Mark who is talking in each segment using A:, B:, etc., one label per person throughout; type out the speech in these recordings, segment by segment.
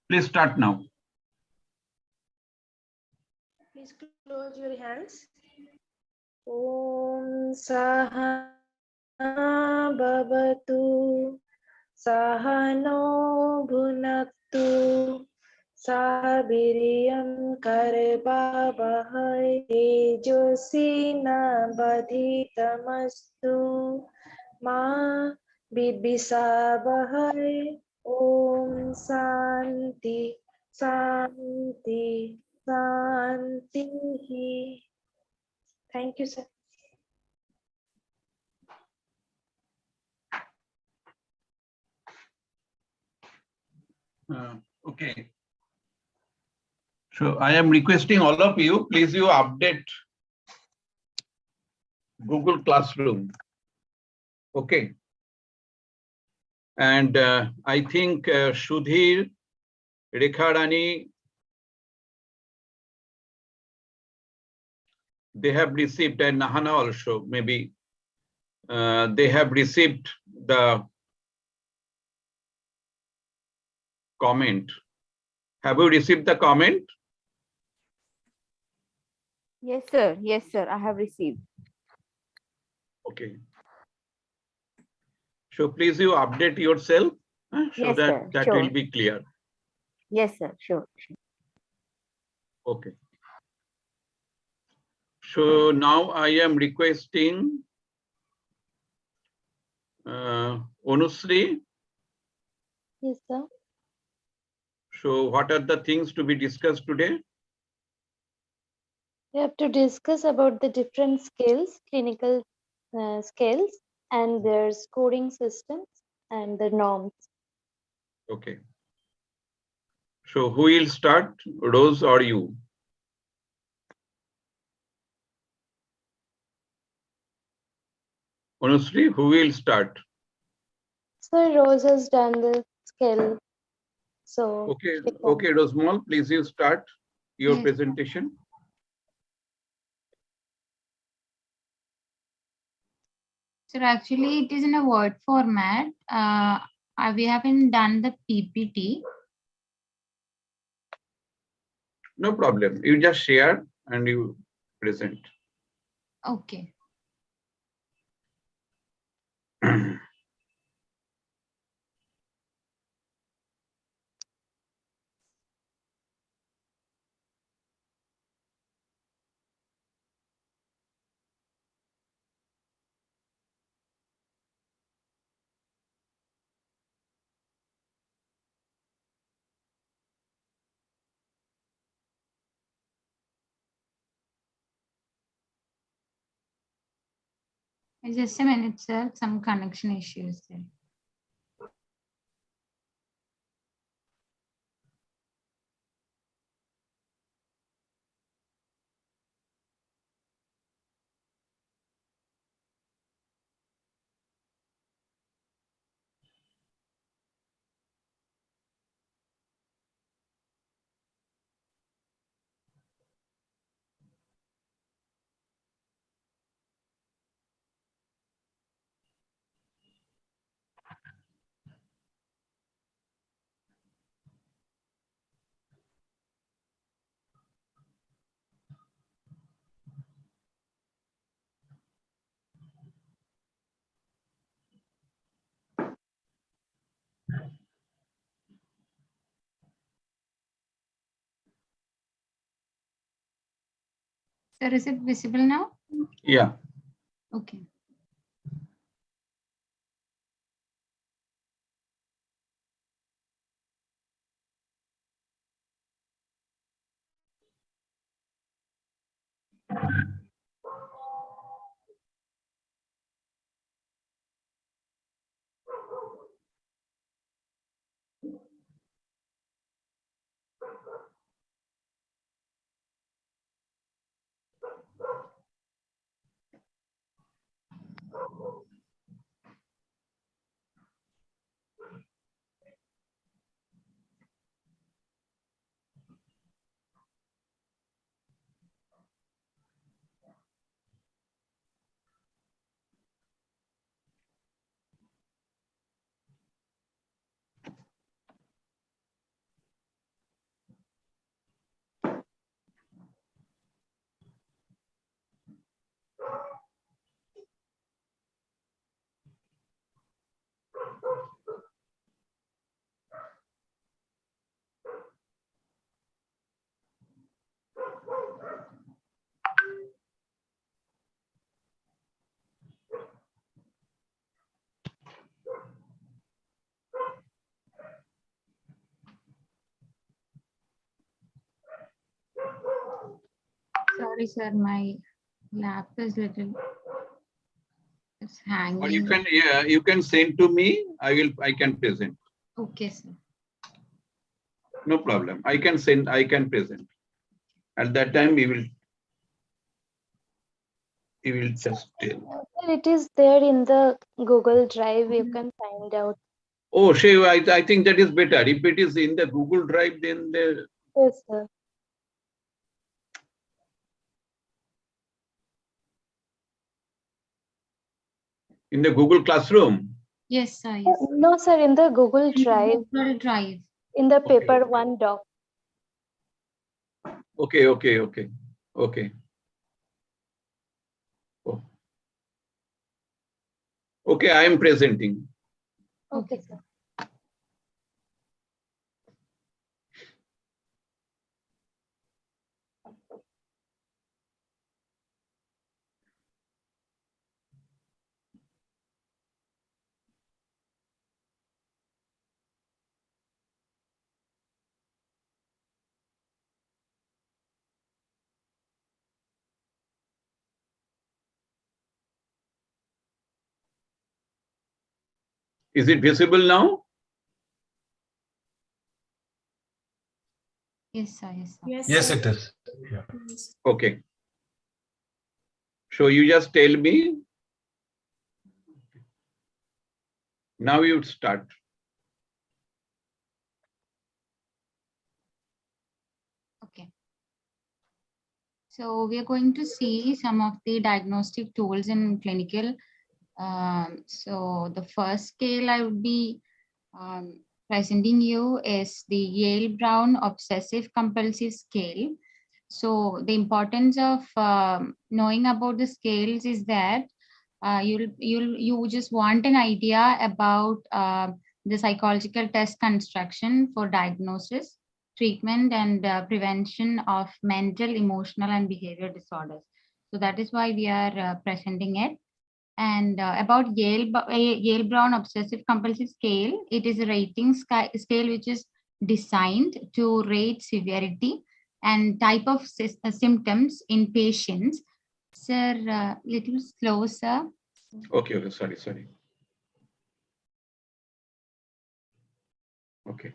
A: Please start now.
B: Please close your hands. Om Saha Bhavatu Sahano Bhunaktu Sahabiriyam Karbhavahai Tejosina Badhitamastu Ma Bibisabahai. Om Santi Santi Santi. Thank you, sir.
A: Okay. So I am requesting all of you, please you update Google Classroom. Okay. And I think Sudhir, Rekharani, they have received, and Nahana also, maybe they have received the comment. Have you received the comment?
C: Yes, sir. Yes, sir. I have received.
A: Okay. So please you update yourself so
C: Yes,
A: that
C: sir.
A: that
C: Sure.
A: will be clear.
C: Yes, sir. Sure.
A: Okay. So now I am requesting Anusri.
B: Yes, sir.
A: So what are the things to be discussed today?
B: We have to discuss about the different scales, clinical scales, and their scoring systems and the norms.
A: Okay. So who will start, Rose or you? Anusri, who will start?
B: So Rose has done the scale. So
A: Okay,
B: she can-
A: okay, Rosemont, please you start your presentation.
D: So actually it is in a Word format. We haven't done the PPT.
A: No problem. You just share and you present.
D: Okay. Just a minute, sir. Some connection issues there. Sir, is it visible now?
A: Yeah.
D: Okay. Sorry, sir, my lap is little, it's hanging.
A: Or you can send to me. I can present.
D: Okay, sir.
A: No problem. I can send. I can present. At that time, we will just tell.
B: Sir, it is there in the Google Drive. You can find out.
A: Oh, Shiv, I think that is better. If it is in the Google Drive, then the
B: Yes, sir.
A: in the Google Classroom.
D: Yes, sir. Yes.
B: No, sir, in the Google Drive,
D: Google Drive.
B: in the
A: Okay.
B: paper one doc.
A: Okay. Oh. Okay, I am presenting.
B: Okay, sir.
A: Is it visible now?
D: Yes, sir. Yes, sir.
E: Yes, it is. Yeah.
A: Okay. So you just tell me. Now you start.
D: Okay. So we are going to see some of the diagnostic tools in clinical. So the first scale I would be presenting you is the Yale Brown Obsessive Compulsive Scale. So the importance of knowing about the scales is that you just want an idea about the psychological test construction for diagnosis, treatment, and prevention of mental, emotional, and behavior disorders. So that is why we are presenting it. And about Yale Brown Obsessive Compulsive Scale, it is a rating scale which is designed to rate severity and type of symptoms in patients. Sir, little slow, sir.
A: Okay. Sorry. Okay.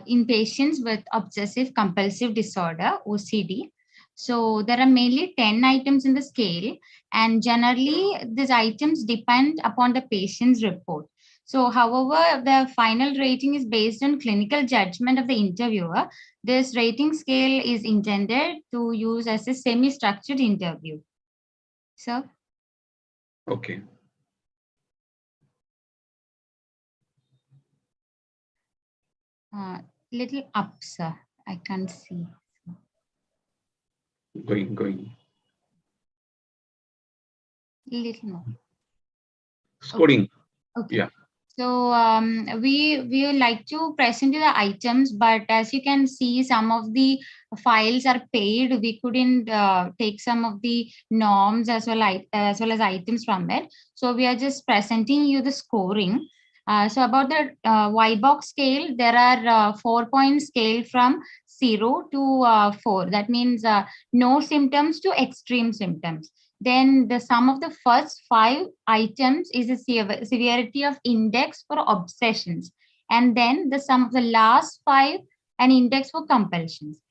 D: In patients with obsessive compulsive disorder, OCD. So there are mainly 10 items in the scale, and generally these items depend upon the patient's report. So however, the final rating is based on clinical judgment of the interviewer. This rating scale is intended to use as a semi-structured interview. So,
A: Okay.
D: little up, sir. I can't see.
A: Going.
D: Little more.
A: Scoring.
D: Okay.
A: Yeah.
D: So we would like to present you the items, but as you can see, some of the files are paid. We couldn't take some of the norms as well as items from it. So we are just presenting you the scoring. So about the Y-box scale, there are 4-point scale from 0 to 4. That means no symptoms to extreme symptoms. Then the sum of the first 5 items is the severity of index for obsessions. And then the sum of the last 5, an index for compulsions.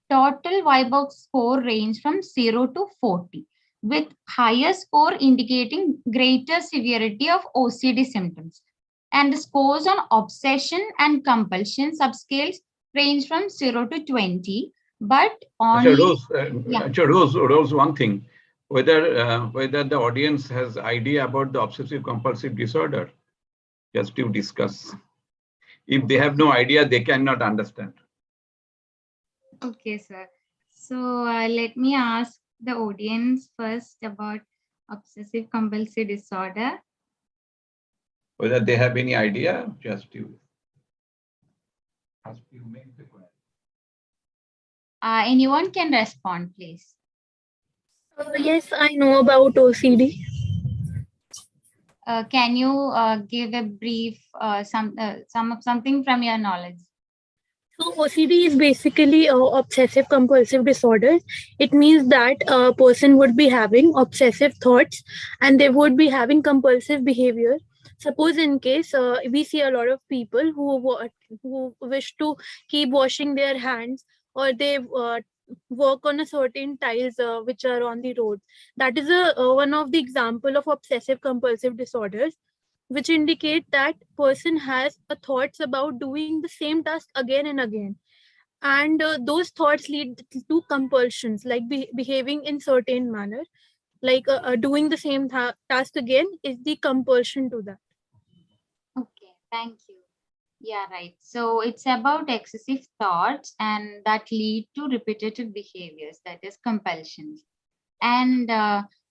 D: Total Y-box score range from 0 to 40, with higher score indicating greater severity of OCD symptoms. And the scores on obsession and compulsion subscales range from 0 to 20, but only...
A: Rose, one thing. Whether the audience has idea about the obsessive compulsive disorder, just to discuss. If they have no idea, they cannot understand.
D: Okay, sir. So let me ask the audience first about obsessive compulsive disorder.
A: Whether they have any idea, just to ask you make the question.
D: Anyone can respond, please.
F: Yes, I know about OCD.
D: Can you give a brief something from your knowledge?
F: So OCD is basically obsessive compulsive disorder. It means that a person would be having obsessive thoughts and they would be having compulsive behavior. Suppose in case we see a lot of people who wish to keep washing their hands, or they work on a certain tiles which are on the road. That is one of the example of obsessive compulsive disorders, which indicate that person has a thoughts about doing the same task again and again, and those thoughts lead to compulsions like behaving in certain manner, like doing the same task again is the compulsion to that.
D: Okay, thank you. Yeah, right. So it's about excessive thoughts and that lead to repetitive behaviors, that is compulsions. And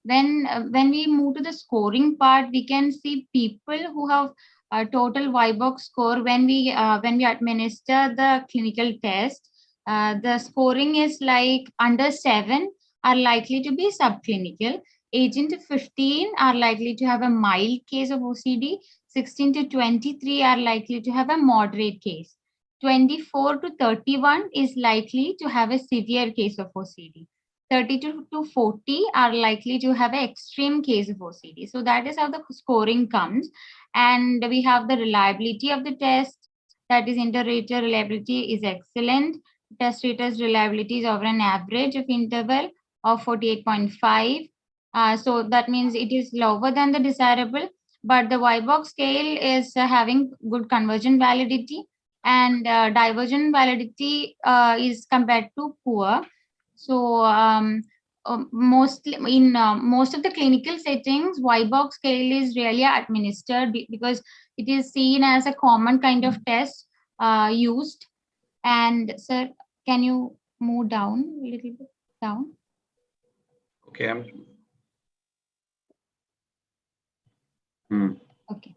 D: when we move to the scoring part, we can see people who have a total YBOX score when we administer the clinical test. The scoring is like under 7 are likely to be subclinical. 18 to 15 are likely to have a mild case of OCD. 16 to 23 are likely to have a moderate case. 24 to 31 is likely to have a severe case of OCD. 32 to 40 are likely to have an extreme case of OCD. So that is how the scoring comes. And we have the reliability of the test. That is, inter-rater reliability is excellent. Test rater's reliability is over an average of interval of 48.5. So that means it is lower than the desirable. But the YBOX scale is having good convergent validity, and divergent validity is compared to poor. So mostly in most of the clinical settings, YBOX scale is really administered because it is seen as a common kind of test used. And sir, can you move down a little bit down?
A: Okay.
D: Okay.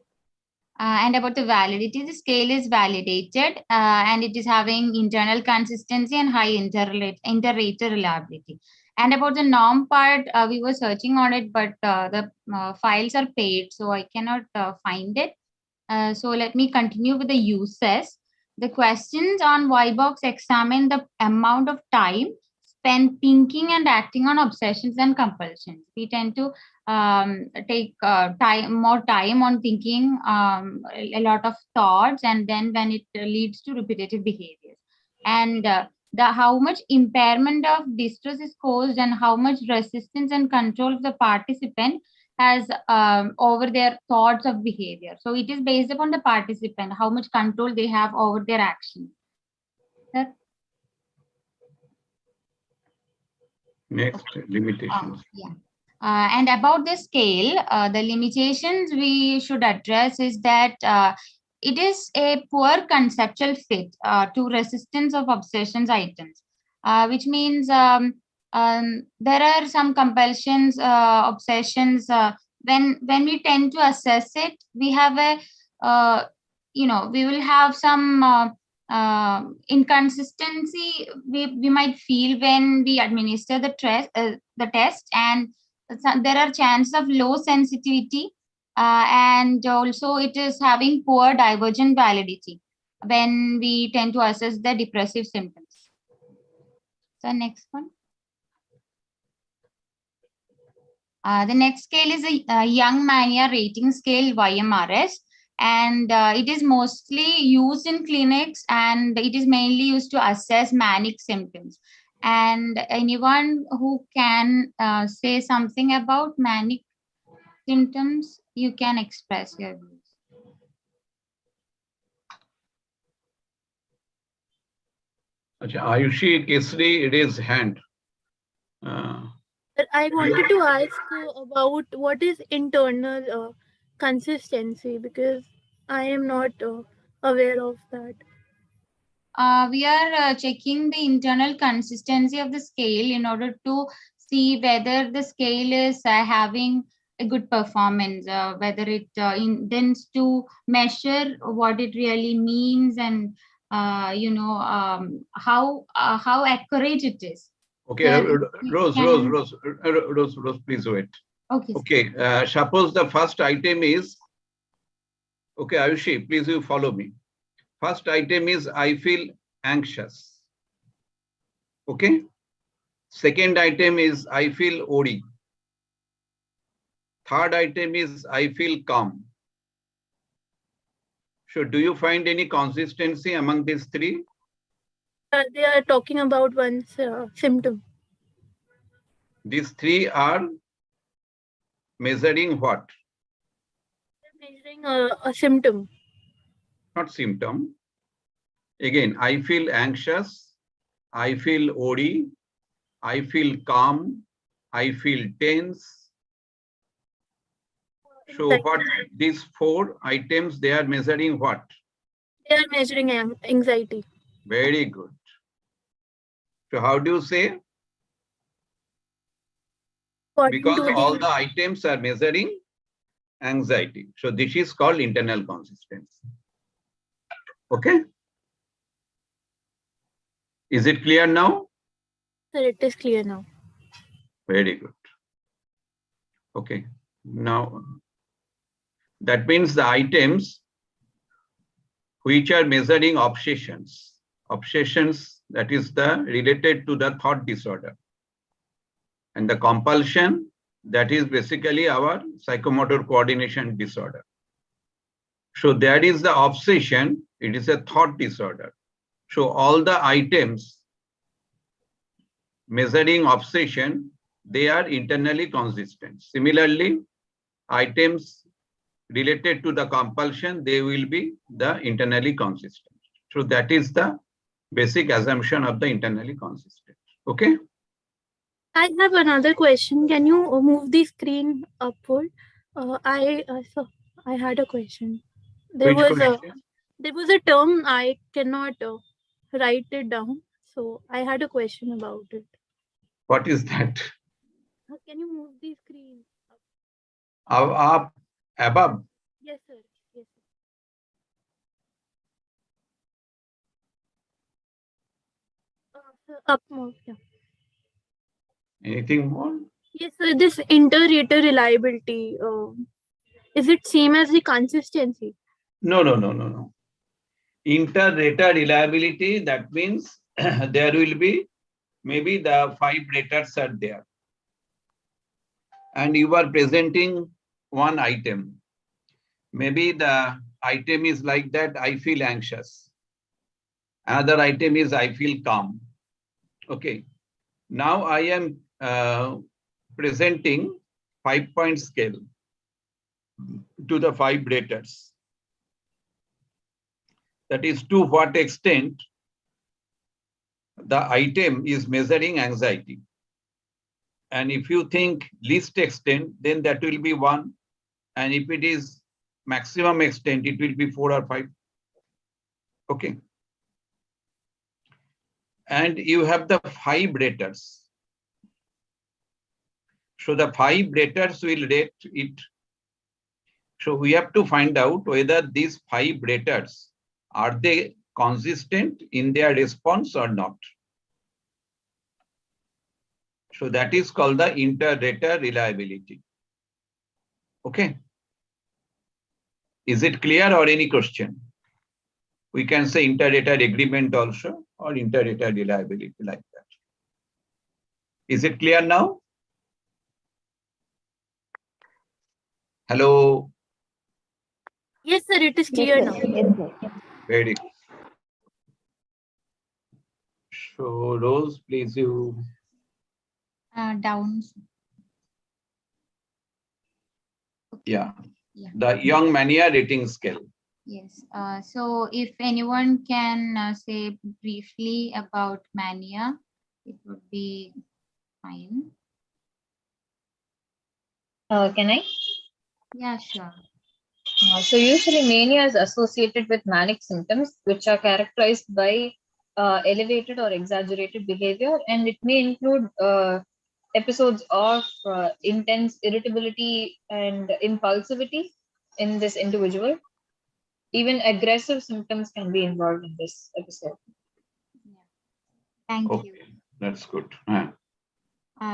D: And about the validity, the scale is validated and it is having internal consistency and high inter-rater reliability. And about the norm part, we were searching on it, but the files are paid, so I cannot find it. So let me continue with the uses. The questions on YBOX examine the amount of time spent thinking and acting on obsessions and compulsions. We tend to take more time on thinking a lot of thoughts, and then when it leads to repetitive behaviors. And how much impairment of distress is caused and how much resistance and control of the participant has over their thoughts of behavior. So it is based upon the participant, how much control they have over their actions. Sir?
A: Next, limitations.
D: Yeah. And about the scale, the limitations we should address is that it is a poor conceptual fit to resistance of obsessions items, which means there are some compulsions, obsessions. When we tend to assess it, we have a, we will have some inconsistency we might feel when we administer the test, and there are chances of low sensitivity, and also it is having poor divergent validity when we tend to assess the depressive symptoms. So next one. The next scale is a Young Mania rating scale, Ymrs, and it is mostly used in clinics, and it is mainly used to assess manic symptoms. And anyone who can say something about manic symptoms, you can express your views.
A: Ayushi Kesri, it is hand.
F: I wanted to ask about what is internal consistency, because I am not aware of that.
D: We are checking the internal consistency of the scale in order to see whether the scale is having a good performance, whether it intends to measure what it really means, and how accurate it is.
A: Okay, Rose, please wait.
D: Okay.
A: Okay, suppose the first item is, okay, Ayushi, please you follow me. First item is, I feel anxious. Okay. Second item is I feel worry. Third item is I feel calm. So do you find any consistency among these three?
F: They are talking about one's symptom.
A: These three are measuring what?
F: They're measuring a symptom.
A: Not symptom. Again, I feel anxious. I feel worry. I feel calm. I feel tense. So what these four items, they are measuring what?
F: They are measuring anxiety.
A: Very good. So how do you say? Because all the items are measuring anxiety. So this is called internal consistency. Okay. Is it clear now?
F: Sir, it is clear now.
A: Very good. Okay. Now, that means the items which are measuring obsessions. Obsessions, that is the related to the thought disorder. And the compulsion, that is basically our psychomotor coordination disorder. So that is the obsession, it is a thought disorder. So all the items measuring obsession, they are internally consistent. Similarly, items related to the compulsion, they will be the internally consistent. So that is the basic assumption of the internally consistent. Okay.
F: I have another question. Can you move the screen upward? I had a question. There
A: Which
F: was
A: question?
F: there was a term I cannot write it down, so I had a question about it.
A: What is that?
F: Can you move the screen up?
A: Up, above.
F: Yes, sir. Yes, sir. Sir, up more. Yeah.
A: Anything more?
F: Yes, sir. This inter-rater reliability, is it same as the consistency?
A: No. Inter-rater reliability, that means there will be maybe the 5 raters are there. And you are presenting one item. Maybe the item is like that, I feel anxious. Another item is I feel calm. Okay. Now I am presenting 5-point scale to the 5 raters. That is, to what extent the item is measuring anxiety. And if you think least extent, then that will be 1. And if it is maximum extent, it will be 4 or 5. Okay. And you have the 5 raters. So the 5 raters will rate it. So we have to find out whether these 5 raters, are they consistent in their response or not. So that is called the inter-rater reliability. Okay. Is it clear or any question? We can say inter-rater agreement also, or inter-rater reliability like that. Is it clear now? Hello.
F: Yes, sir. It is clear now.
C: Yes, sir.
A: Very good. So Rose, please you.
D: Down.
A: Yeah.
D: Yeah.
A: The Young Mania rating scale.
D: Yes. So if anyone can say briefly about Mania, it would be fine.
E: Can I?
D: Yeah, sure.
E: So usually mania is associated with manic symptoms, which are characterized by elevated or exaggerated behavior, and it may include episodes of intense irritability and impulsivity in this individual. Even aggressive symptoms can be involved in this episode.
D: Yeah. Thank you.
A: Okay, that's good.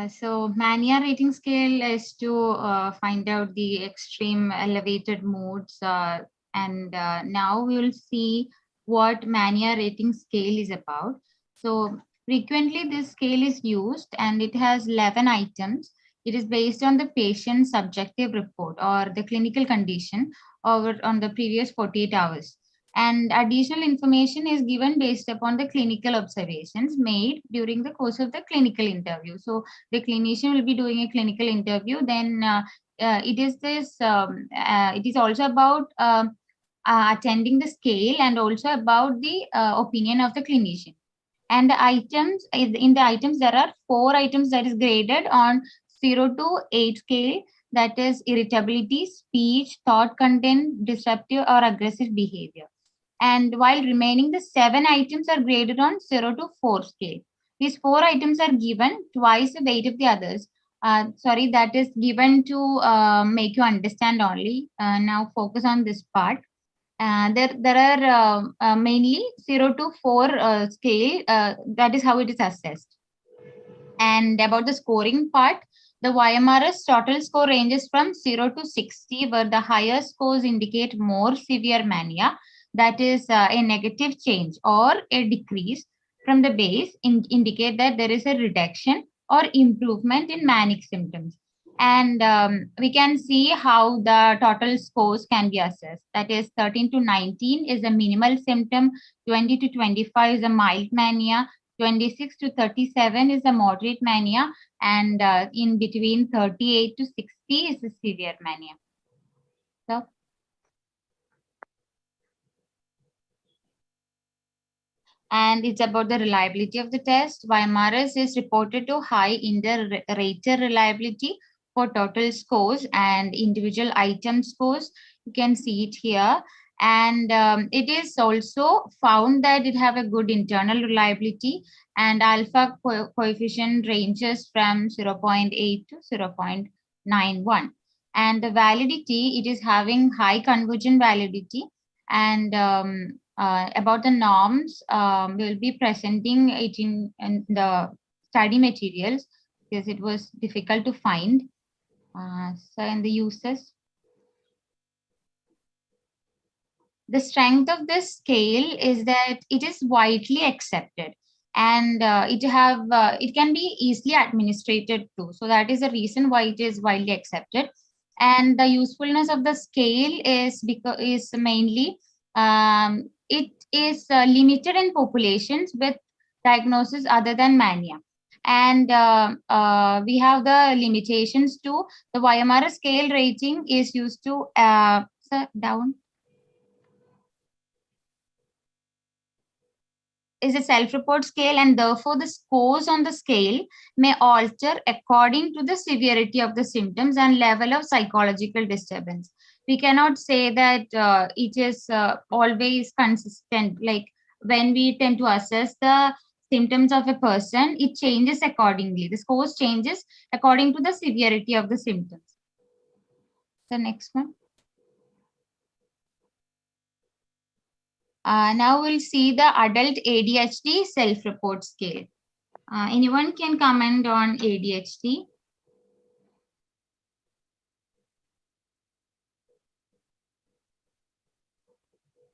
D: So Mania rating scale is to find out the extreme elevated moods, and now we will see what Mania rating scale is about. So frequently this scale is used and it has 11 items. It is based on the patient's subjective report or the clinical condition over on the previous 48 hours. And additional information is given based upon the clinical observations made during the course of the clinical interview. So the clinician will be doing a clinical interview. Then it is also about attending the scale and also about the opinion of the clinician. And the items, in the items, there are 4 items that is graded on 0 to 8 scale. That is irritability, speech, thought content, disruptive or aggressive behavior. And while remaining the 7 items are graded on 0 to 4 scale. These 4 items are given twice the weight of the others. That is given to make you understand only. Now focus on this part. There are mainly 0 to 4 scale. That is how it is assessed. And about the scoring part, the Ymrs total score ranges from 0 to 60, where the higher scores indicate more severe mania, that is a negative change, or a decrease from the base indicate that there is a reduction or improvement in manic symptoms. And we can see how the total scores can be assessed. That is 13 to 19 is a minimal symptom, 20 to 25 is a mild mania, 26 to 37 is a moderate mania, and in between 38 to 60 is a severe mania. So, and it's about the reliability of the test. Ymrs is reported to high in the rater reliability for total scores and individual item scores. You can see it here. And it is also found that it have a good internal reliability, and alpha coefficient ranges from 0.8 to 0.91. And the validity, it is having high convergent validity. And about the norms, we will be presenting it in the study materials because it was difficult to find. So in the uses, the strength of this scale is that it is widely accepted, and it can be easily administered too. So that is the reason why it is widely accepted. And the usefulness of the scale is mainly it is limited in populations with diagnosis other than mania. And we have the limitations too. The Ymrs scale rating is used to is a self-report scale, and therefore the scores on the scale may alter according to the severity of the symptoms and level of psychological disturbance. We cannot say that it is always consistent. Like when we tend to assess the symptoms of a person, it changes accordingly. The scores changes according to the severity of the symptoms. The next one. Now we'll see the adult ADHD self-report scale. Anyone can comment on ADHD?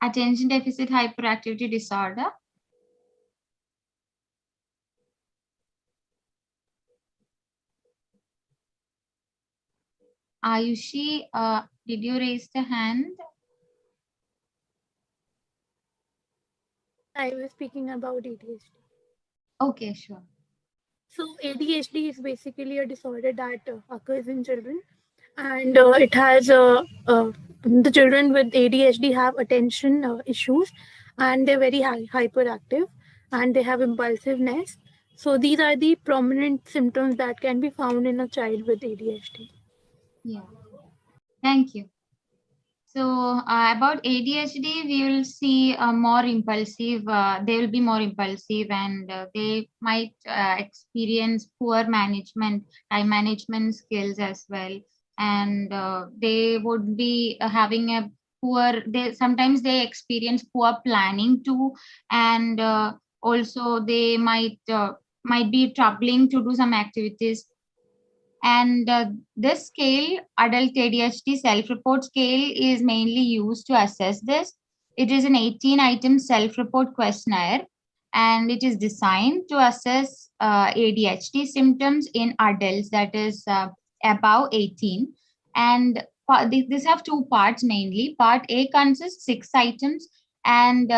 D: Attention deficit hyperactivity disorder. Ayushi, did you raise the hand?
F: I was speaking about ADHD.
D: Okay, sure.
F: So ADHD is basically a disorder that occurs in children, and it has the children with ADHD have attention issues, and they're very hyperactive, and they have impulsiveness. So these are the prominent symptoms that can be found in a child with ADHD.
D: Yeah, thank you. So about ADHD, we will see more impulsive. They will be more impulsive, and they might experience poor management, time management skills as well. And they would be having a poor. Sometimes they experience poor planning too, and also they might be troubling to do some activities. And this scale, adult ADHD self-report scale, is mainly used to assess this. It is an 18-item self-report questionnaire, and it is designed to assess ADHD symptoms in adults, that is above 18. And these have two parts mainly. Part A consists 6 items, and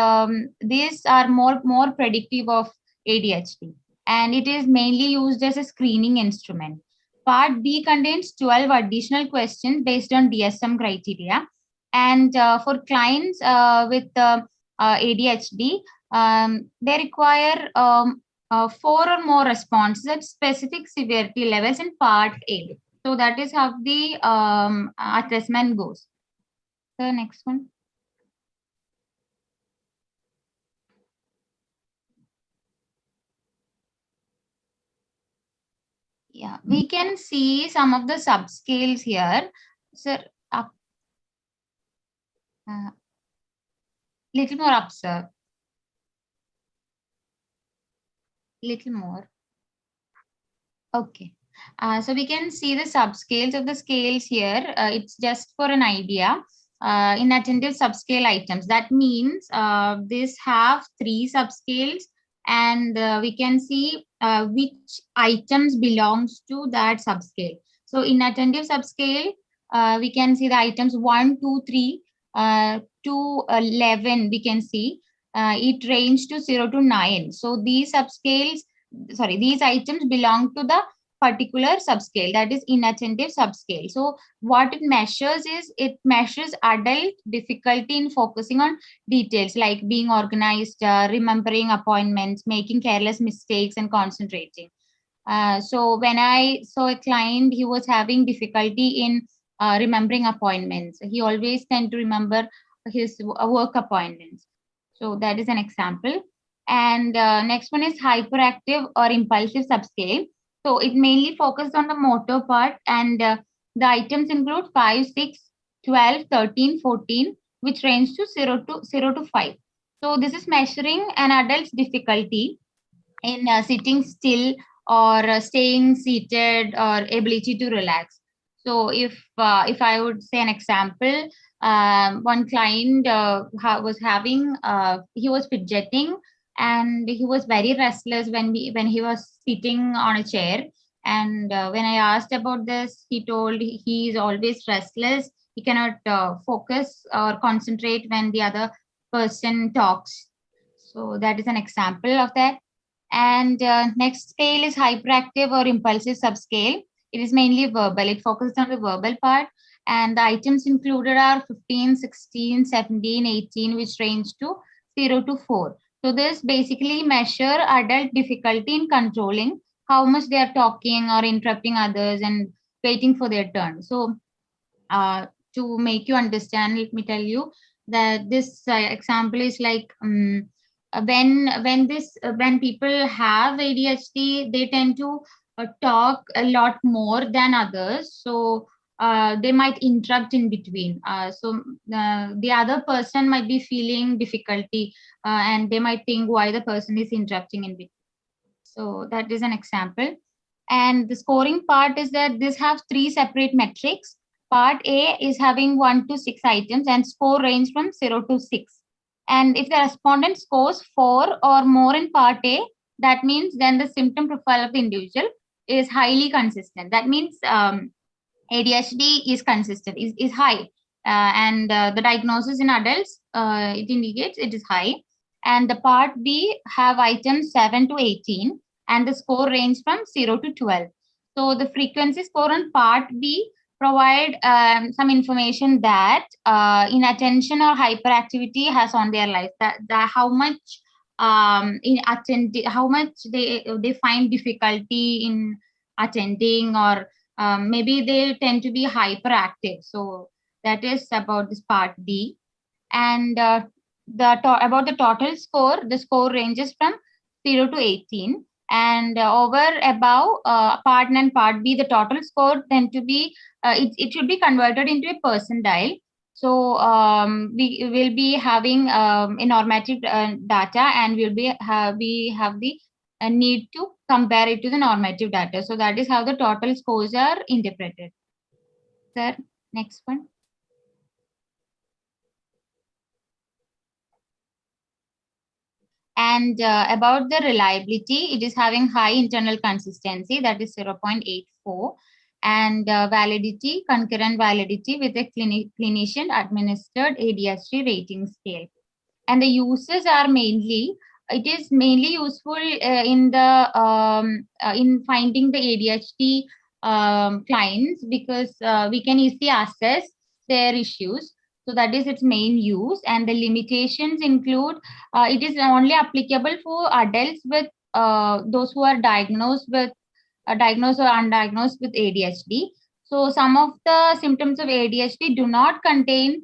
D: these are more predictive of ADHD, and it is mainly used as a screening instrument. Part B contains 12 additional questions based on DSM criteria, and for clients with ADHD, they require 4 or more responses at specific severity levels in Part A. So that is how the assessment goes. The next one. Yeah, we can see some of the subscales here. Sir, up. Little more up, sir. Little more. Okay. So we can see the subscales of the scales here. It's just for an idea. Inattentive subscale items. That means this have 3 subscales, and we can see which items belongs to that subscale. So inattentive subscale, we can see the items 1, 2, 3 to 11. We can see it range to 0 to 9. So these subscales, these items belong to the particular subscale, that is inattentive subscale. So what it measures is, it measures adult difficulty in focusing on details like being organized, remembering appointments, making careless mistakes, and concentrating. So when I saw a client, he was having difficulty in remembering appointments. He always tend to remember his work appointments. So that is an example. And next one is hyperactive or impulsive subscale. So it mainly focuses on the motor part, and the items include 5, 6, 12, 13, 14, which range to 0 to 5. So this is measuring an adult's difficulty in sitting still or staying seated or ability to relax. So if I would say an example, one client was having he was fidgeting, and he was very restless when he was sitting on a chair. And when I asked about this, he told he is always restless. He cannot focus or concentrate when the other person talks. So that is an example of that. And next scale is hyperactive or impulsive subscale. It is mainly verbal. It focuses on the verbal part. And the items included are 15, 16, 17, 18, which range to 0 to 4. So this basically measure adult difficulty in controlling how much they are talking or interrupting others and waiting for their turn. So to make you understand, let me tell you that this example is like when people have ADHD, they tend to talk a lot more than others. So they might interrupt in between. So the other person might be feeling difficulty, and they might think why the person is interrupting in between. So that is an example. And the scoring part is that this have 3 separate metrics. Part A is having 1 to 6 items, and score range from 0 to 6. And if the respondent scores 4 or more in part A, that means then the symptom profile of the individual is highly consistent. That means ADHD is consistent, is high. And the diagnosis in adults, it indicates it is high. And the part B have items 7 to 18, and the score range from 0 to 12. So the frequency score on part B provide some information that inattention or hyperactivity has on their life, that how much how much they find difficulty in attending, or maybe they tend to be hyperactive. So that is about this part B. And about the total score, the score ranges from 0 to 18. And over above part A and part B, the total score tend to be, it should be converted into a percentile. So we will be having a normative data, and we have the need to compare it to the normative data. So that is how the total scores are interpreted. Sir, next one. And about the reliability, it is having high internal consistency, that is 0.84, and validity, concurrent validity with a clinician administered ADHD rating scale. And the uses are mainly, it is mainly useful in finding the ADHD clients, because we can easily assess their issues. So that is its main use. And the limitations include, it is only applicable for adults with those who are diagnosed or undiagnosed with ADHD. So some of the symptoms of ADHD do contain,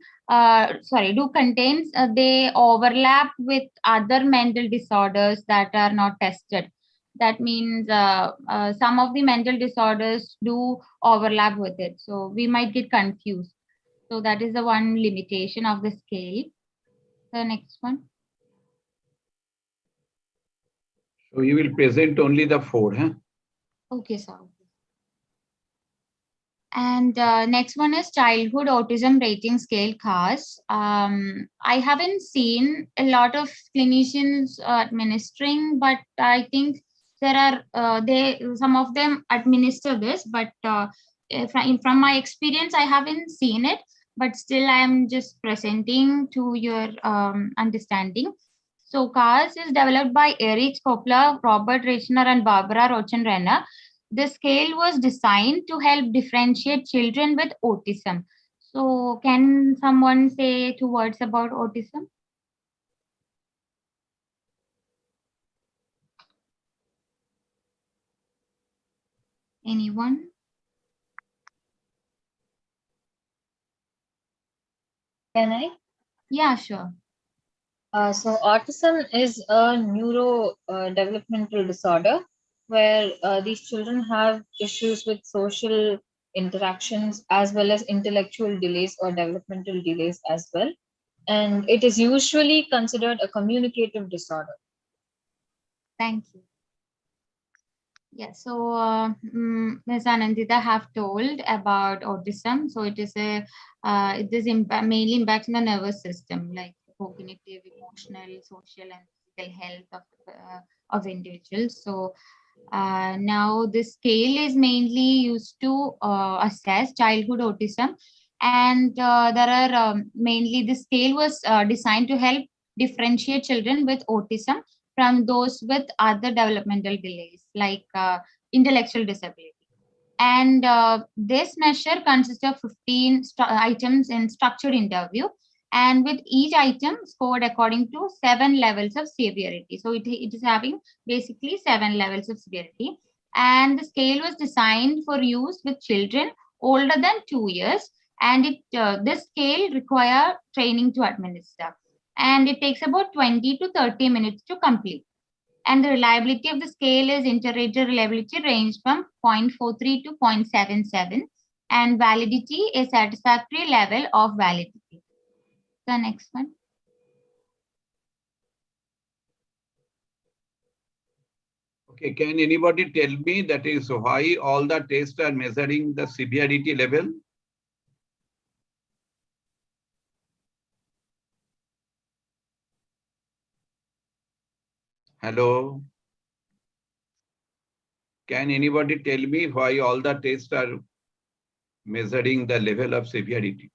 D: they overlap with other mental disorders that are not tested. That means some of the mental disorders do overlap with it. So we might get confused. So that is the one limitation of the scale. The next one.
A: So you will present only the 4, huh?
D: Okay, sir. And next one is Childhood Autism Rating Scale, CAS. I haven't seen a lot of clinicians administering, but I think there are some of them administer this, but from my experience, I haven't seen it, but still I am just presenting to your understanding. So CAS is developed by Erich Kopler, Robert Reichner, and Barbara Rochen-Renner. The scale was designed to help differentiate children with autism. So can someone say 2 words about autism? Anyone?
E: Can I?
D: Yeah, sure.
E: So autism is a neurodevelopmental disorder where these children have issues with social interactions as well as intellectual delays or developmental delays as well. And it is usually considered a communicative disorder.
D: Thank you. Yeah, so Ms. Anandita have told about autism. So it is mainly impacts on the nervous system, like cognitive, emotional, social, and physical health of individuals. So now this scale is mainly used to assess childhood autism, and there are mainly the scale was designed to help differentiate children with autism from those with other developmental delays like intellectual disability. And this measure consists of 15 items in structured interview, and with each item scored according to 7 levels of severity. So it is having basically 7 levels of severity. And the scale was designed for use with children older than 2 years. And this scale require training to administer. And it takes about 20 to 30 minutes to complete. And the reliability of the scale is inter-rater reliability range from 0.43 to 0.77, and validity is satisfactory level of validity. The next one.
A: Okay, can anybody tell me that is why all the tests are measuring the severity level? Hello? Can anybody tell me why all the tests are measuring the level of severity?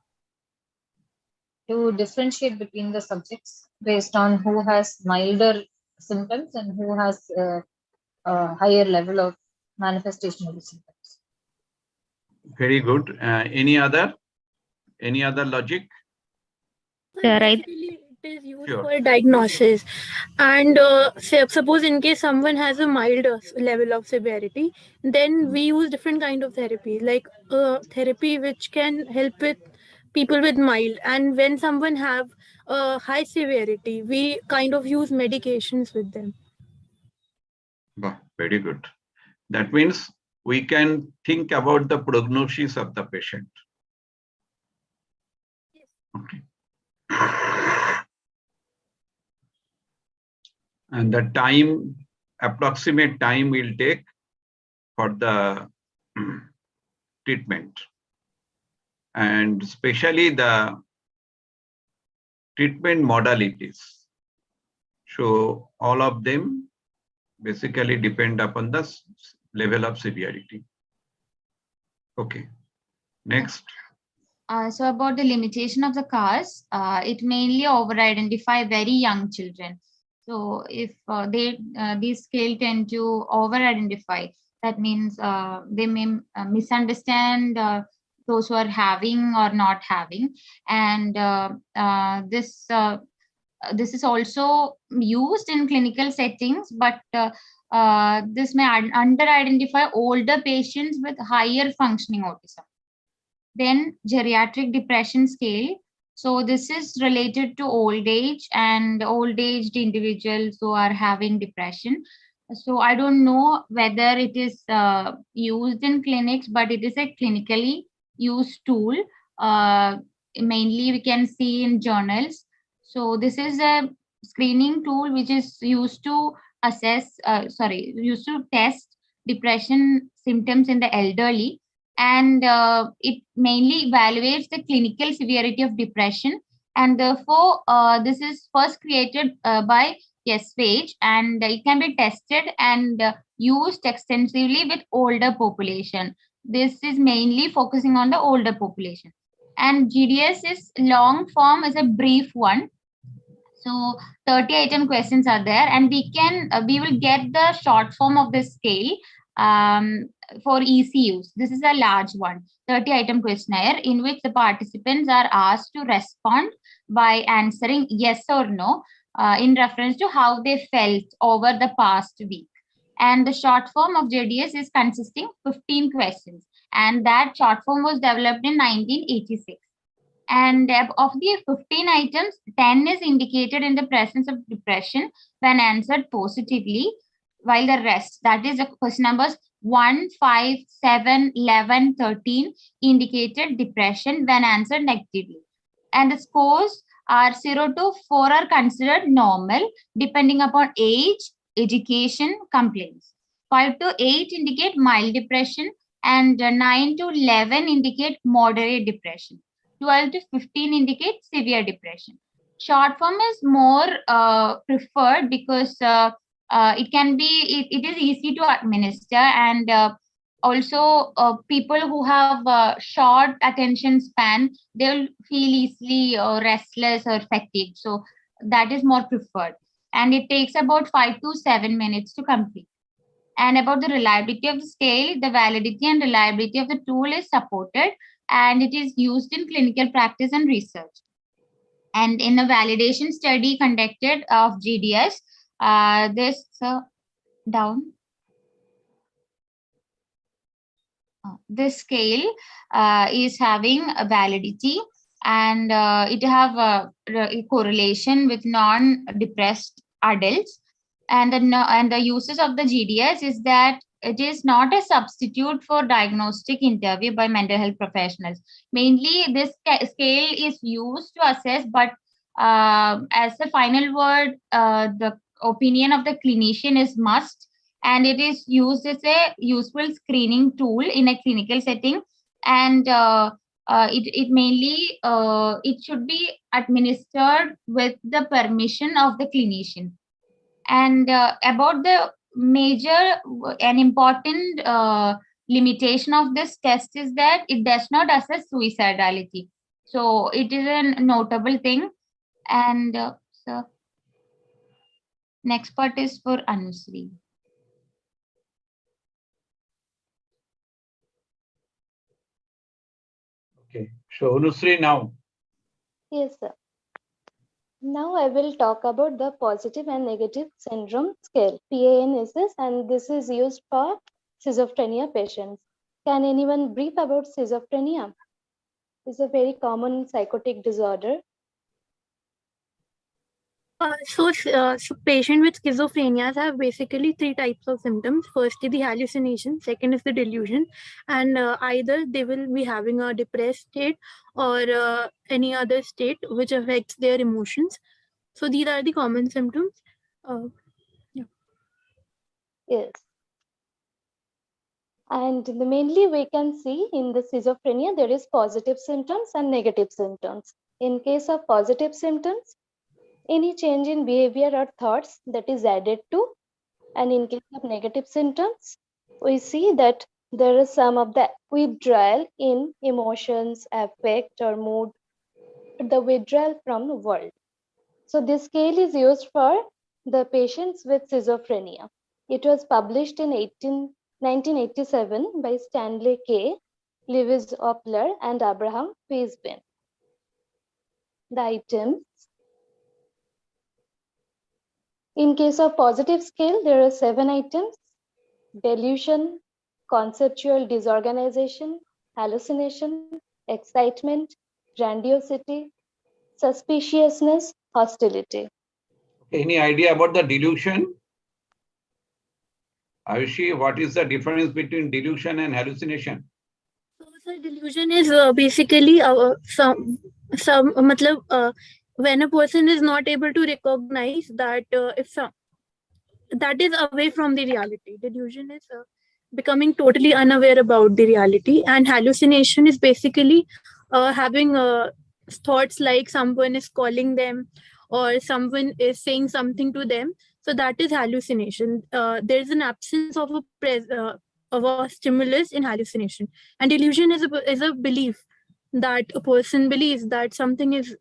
E: To differentiate between the subjects based on who has milder symptoms and who has a higher level of manifestation of the symptoms.
A: Very good. Any other logic?
F: Sir, basically, it is used
A: Sure.
F: for diagnosis. And suppose in case someone has a milder level of severity, then we use different kind of therapy, like therapy which can help with people with mild. And when someone have high severity, we kind of use medications with them.
A: Very good. That means we can think about the prognosis of the patient. Okay. And the time, approximate time will take for the treatment. And especially the treatment modalities So all of them basically depend upon the level of severity. Okay, next.
D: So about the limitation of the cause, it mainly over-identify very young children. So if these scale tend to over-identify, that means they may misunderstand those who are having or not having, and this is also used in clinical settings, but this may under-identify older patients with higher functioning autism. Then geriatric depression scale. So this is related to old age and old aged individuals who are having depression. So I don't know whether it is used in clinics, but it is a clinically used tool. Mainly we can see in journals. So this is a screening tool which is used to used to test depression symptoms in the elderly, and it mainly evaluates the clinical severity of depression, and therefore this is first created by Yeswage, and it can be tested and used extensively with older population. This is mainly focusing on the older population, and GDS is long form is a brief one. So 30 item questions are there, and we will get the short form of the scale for ECUs. This is a large one, 30 item questionnaire, in which the participants are asked to respond by answering yes or no in reference to how they felt over the past week. And the short form of JDS is consisting 15 questions, and that short form was developed in 1986. And of the 15 items, 10 is indicated in the presence of depression when answered positively, while the rest, that is the question numbers 1, 5, 7, 11, 13, indicated depression when answered negatively. And the scores are 0 to 4 are considered normal, depending upon age, education, complaints. 5 to 8 indicate mild depression, and 9 to 11 indicate moderate depression. 12 to 15 indicate severe depression. Short form is more preferred because it is easy to administer, and also people who have short attention span, they'll feel easily restless or fatigued. So that is more preferred, and it takes about 5 to 7 minutes to complete. And about the reliability of the scale, the validity and reliability of the tool is supported, and it is used in clinical practice and research. And in a validation study conducted of GDS, this scale is having a validity, and it have a correlation with non-depressed adults. And the uses of the GDS is that it is not a substitute for diagnostic interview by mental health professionals. Mainly, this scale is used to assess, but as the final word, the opinion of the clinician is must, and it is used as a useful screening tool in a clinical setting. And it mainly it should be administered with the permission of the clinician. And about the major and important limitation of this test is that it does not assess suicidality. So it is a notable thing. And so next part is for Anusri.
A: Okay, so Anusri now.
B: Yes, sir. Now I will talk about the positive and negative syndrome scale, PANSS, and this is used for schizophrenia patients. Can anyone brief about schizophrenia? It's a very common psychotic disorder.
F: So patient with schizophrenia have basically 3 types of symptoms. First is the hallucination, second is the delusion, and either they will be having a depressed state or any other state which affects their emotions. So these are the common symptoms.
B: Yes. And mainly we can see in the schizophrenia, there is positive symptoms and negative symptoms. In case of positive symptoms, any change in behavior or thoughts that is added to. And in case of negative symptoms, we see that there is some of the withdrawal in emotions, affect, or mood, the withdrawal from the world. So this scale is used for the patients with schizophrenia. It was published in 1987 by Stanley K., Lewis Opler, and Abraham Weisbein. The items. In case of positive scale, there are 7 items: delusion, conceptual disorganization, hallucination, excitement, grandiosity, suspiciousness, hostility.
A: Any idea about the delusion? Ayushi, what is the difference between delusion and hallucination?
F: So delusion is basically when a person is not able to recognize that that is away from the reality. Delusion is becoming totally unaware about the reality, and hallucination is basically having thoughts like someone is calling them or someone is saying something to them. So that is hallucination. There is an absence of a stimulus in hallucination, and delusion is a belief that a person believes that something is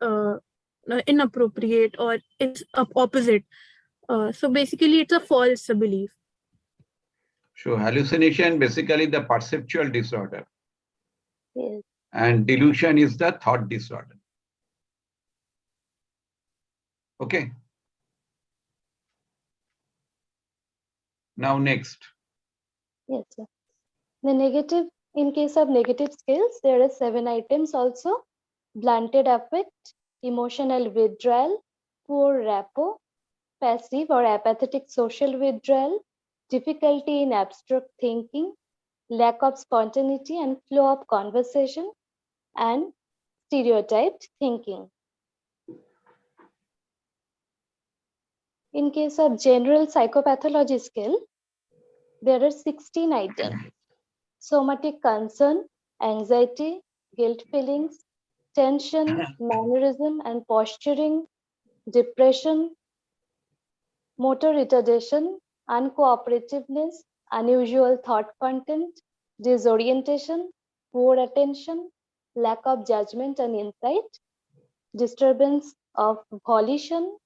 F: inappropriate or is opposite. So basically, it's a false belief.
A: So hallucination basically the perceptual disorder.
B: Yes.
A: And delusion is the thought disorder. Okay. Now next.
B: Yes, sir. The negative, in case of negative scales, there are 7 items also: blunted affect, emotional withdrawal, poor rapport, passive or apathetic social withdrawal, difficulty in abstract thinking, lack of spontaneity and flow of conversation, and stereotyped thinking. In case of general psychopathology scale, there are 16 items: somatic concern, anxiety, guilt feelings, tension, mannerism and posturing, depression, motor retardation, uncooperativeness, unusual thought content, disorientation, poor attention, lack of judgment and insight, disturbance of volition,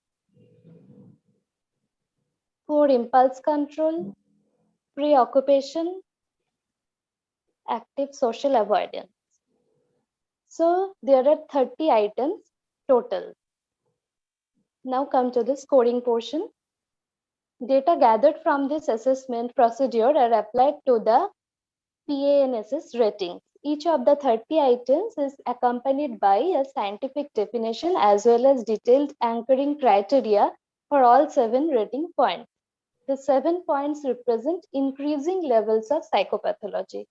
B: poor impulse control, preoccupation, active social avoidance. So there are 30 items total. Now come to the scoring portion. Data gathered from this assessment procedure are applied to the PANSS ratings. Each of the 30 items is accompanied by a scientific definition as well as detailed anchoring criteria for all 7 rating points. The 7 points represent increasing levels of psychopathology.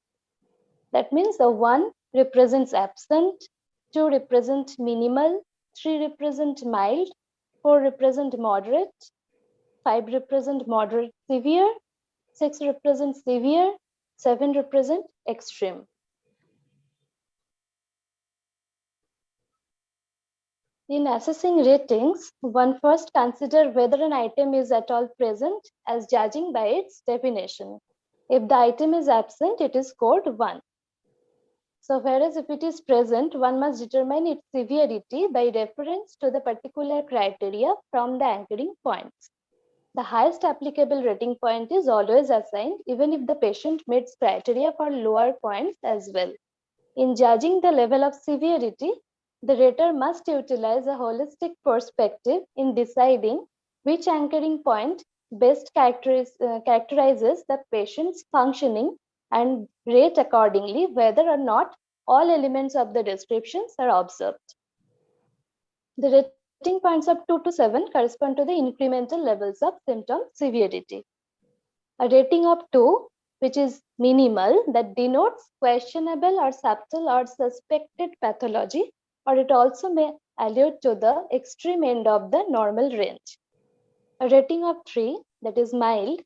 B: That means the 1 represents absent, 2 represent minimal, 3 represent mild, 4 represent moderate, 5 represent moderate severe, 6 represent severe, 7 represent extreme. In assessing ratings, one first consider whether an item is at all present as judging by its definition. If the item is absent, it is scored 1. So whereas if it is present, one must determine its severity by reference to the particular criteria from the anchoring points. The highest applicable rating point is always assigned even if the patient meets criteria for lower points as well. In judging the level of severity, the rater must utilize a holistic perspective in deciding which anchoring point best characterizes the patient's functioning and rate accordingly whether or not all elements of the descriptions are observed. The rating points of 2 to 7 correspond to the incremental levels of symptom severity. A rating of 2, which is minimal, that denotes questionable or subtle or suspected pathology, or it also may allude to the extreme end of the normal range. A rating of 3, that is mild,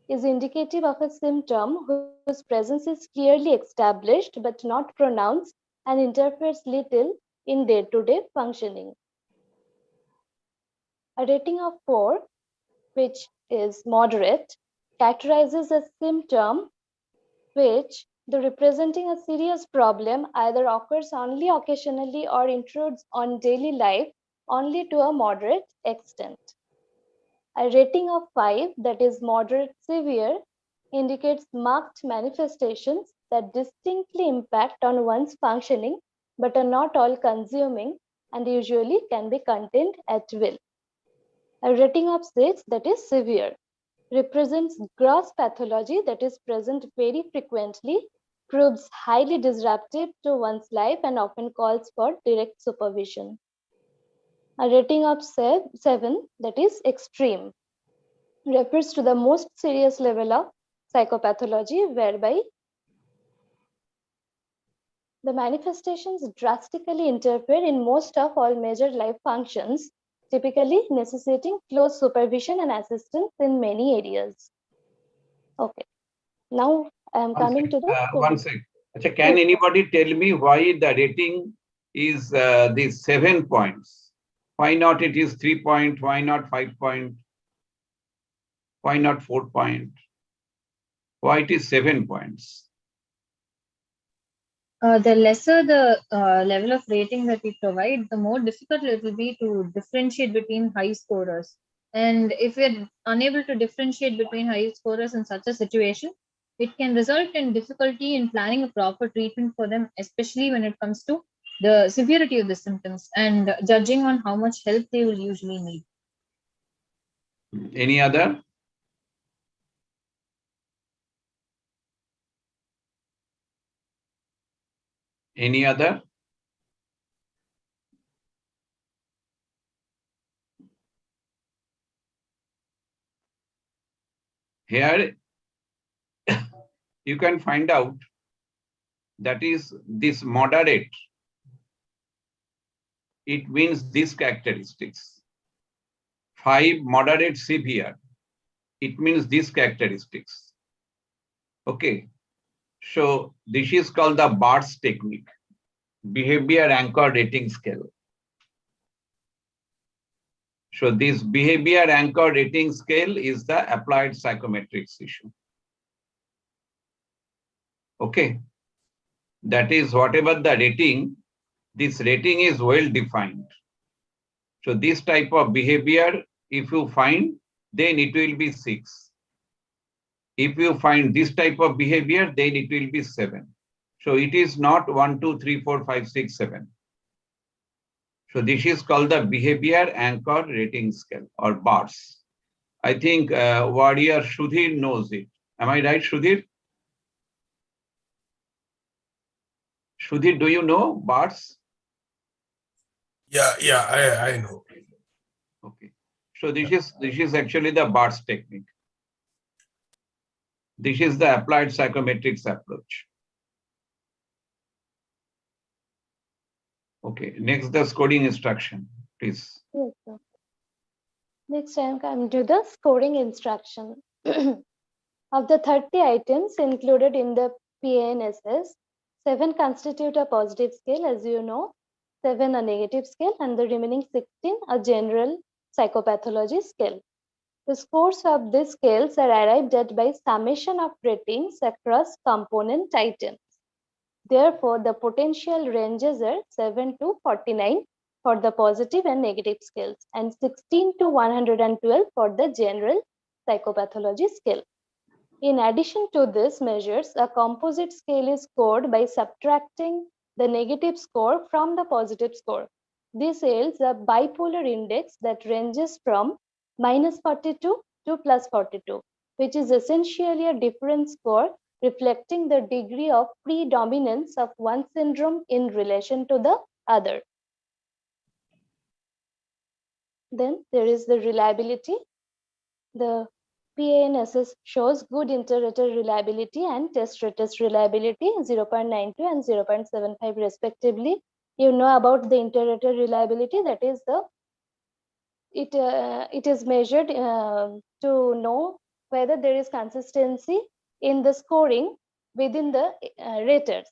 B: is indicative of a symptom whose presence is clearly established but not pronounced and interferes little in day-to-day functioning. A rating of 4, which is moderate, characterizes a symptom which, though representing a serious problem, either occurs only occasionally or intrudes on daily life only to a moderate extent. A rating of 5, that is moderate severe, indicates marked manifestations that distinctly impact on one's functioning but are not all consuming and usually can be contained at will. A rating of 6, that is severe, represents gross pathology that is present very frequently, proves highly disruptive to one's life, and often calls for direct supervision. A rating of 7, that is extreme, refers to the most serious level of psychopathology whereby the manifestations drastically interfere in most of all major life functions, typically necessitating close supervision and assistance in many areas. Okay, now I am coming to the
A: one sec. Achha, can anybody tell me why the rating is these 7 points? Why not it is 3 point? Why not 5 point? Why not 4 point? Why it is 7 points?
E: The lesser the level of rating that we provide, the more difficult it will be to differentiate between high scorers. And if we're unable to differentiate between high scorers in such a situation, it can result in difficulty in planning a proper treatment for them, especially when it comes to the severity of the symptoms and judging on how much help they will usually need.
A: Any other? Any other? Here you can find out that is this moderate. It means these characteristics. 5 moderate severe. It means these characteristics. Okay. So this is called the BARS technique, behavior anchor rating scale. So this behavior anchor rating scale is the applied psychometrics issue. Okay. That is whatever the rating, this rating is well defined. So this type of behavior, if you find, then it will be 6. If you find this type of behavior, then it will be 7. So it is not 1, 2, 3, 4, 5, 6, 7. So this is called the behavior anchor rating scale or BARS. I think warrior Sudhir knows it. Am I right, Sudhir? Sudhir, do you know BARS?
G: Yeah, I know.
A: Okay. So this is actually the BARS technique. This is the applied psychometrics approach. Okay, next the scoring instruction, please.
B: Yes, sir. Next time come to the scoring instruction. Of the 30 items included in the PANSS, 7 constitute a positive scale, as you know, 7 a negative scale, and the remaining 16 a general psychopathology scale. The scores of these scales are arrived at by summation of ratings across component items. Therefore, the potential ranges are 7 to 49 for the positive and negative scales, and 16 to 112 for the general psychopathology scale. In addition to these measures, a composite scale is scored by subtracting the negative score from the positive score. This yields a bipolar index that ranges from -42 to +42, which is essentially a difference score reflecting the degree of predominance of one syndrome in relation to the other. Then there is the reliability. The PANSS shows good inter-rater reliability and test-retest reliability 0.92 and 0.75 respectively. You know about the inter-rater reliability, that is it is measured to know whether there is consistency in the scoring within the raters.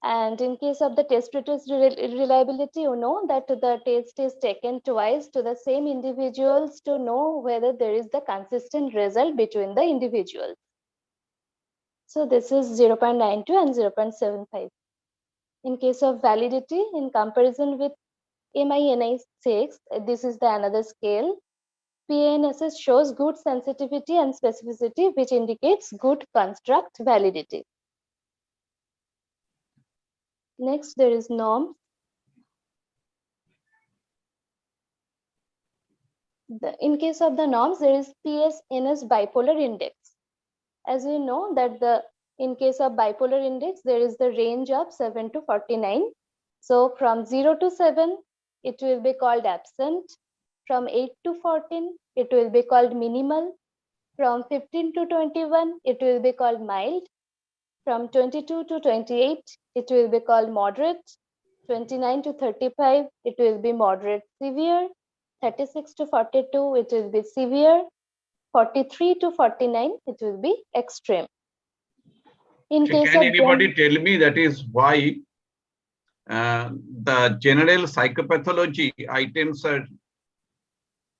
B: And in case of the test reliability, you know that the test is taken twice to the same individuals to know whether there is the consistent result between the individuals. So this is 0.92 and 0.75. In case of validity, in comparison with MINI-6, this is the another scale. PANSS shows good sensitivity and specificity, which indicates good construct validity. Next, there is norms. In case of the norms, there is PSNS bipolar index. As we know that in case of bipolar index, there is the range of 7 to 49. So from 0 to 7, it will be called absent. From 8 to 14, it will be called minimal. From 15 to 21, it will be called mild. From 22 to 28, it will be called moderate. 29 to 35, it will be moderate severe. 36 to 42, it will be severe. 43 to 49, it will be extreme. In case
A: can
B: of
A: anybody tell me that is why the general psychopathology items are,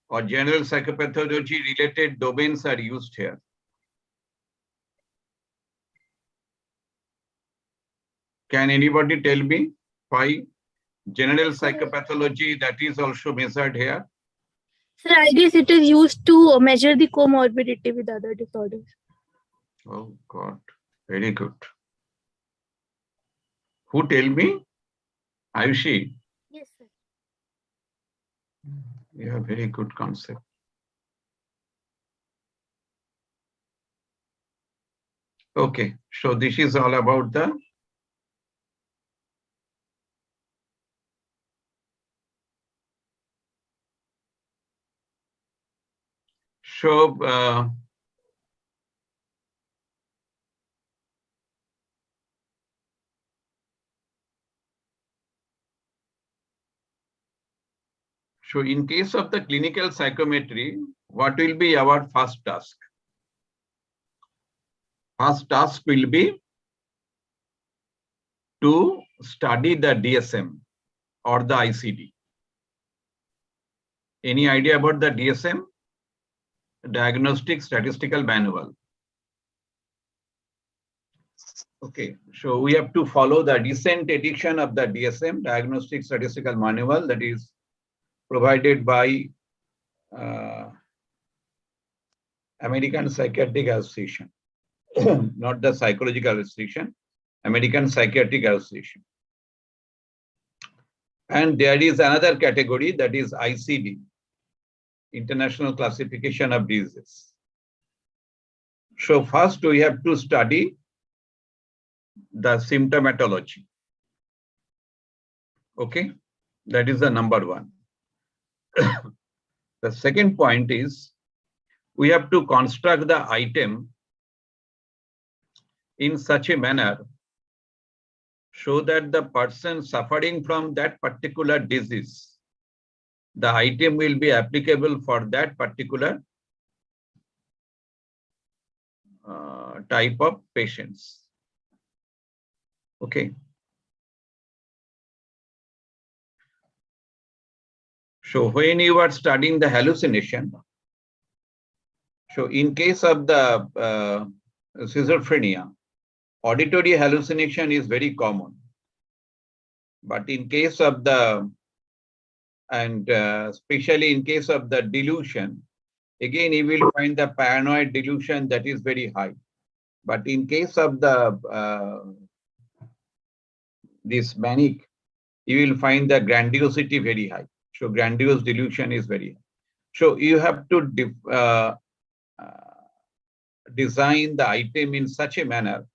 A: or general psychopathology related domains are used here? Can anybody tell me why general psychopathology that is also measured here?
F: Sir, I guess it is used to measure the comorbidity with other disorders.
A: Oh God, very good. Who tell me? Ayushi,
F: Yes, sir.
A: you have very good concept. Okay, so this is all about the so in case of the clinical psychometry, what will be our first task? First task will be to study the DSM or the ICD. Any idea about the DSM? Diagnostic Statistical Manual. Okay, so we have to follow the recent edition of the DSM, Diagnostic Statistical Manual, that is provided by American Psychiatric Association, not the Psychological Association, American Psychiatric Association. And there is another category, that is ICD, International Classification of Diseases. So first we have to study the symptomatology. Okay, that is the number one. The second point is we have to construct the item in such a manner so that the person suffering from that particular disease, the item will be applicable for that particular type of patients. Okay. So when you are studying the hallucination, so in case of the schizophrenia, auditory hallucination is very common. But in case of the, and especially in case of the delusion, again, you will find the paranoid delusion that is very high. But in case of the this manic, you will find the grandiosity very high. So grandiose delusion is very high. So you have to design the item in such a manner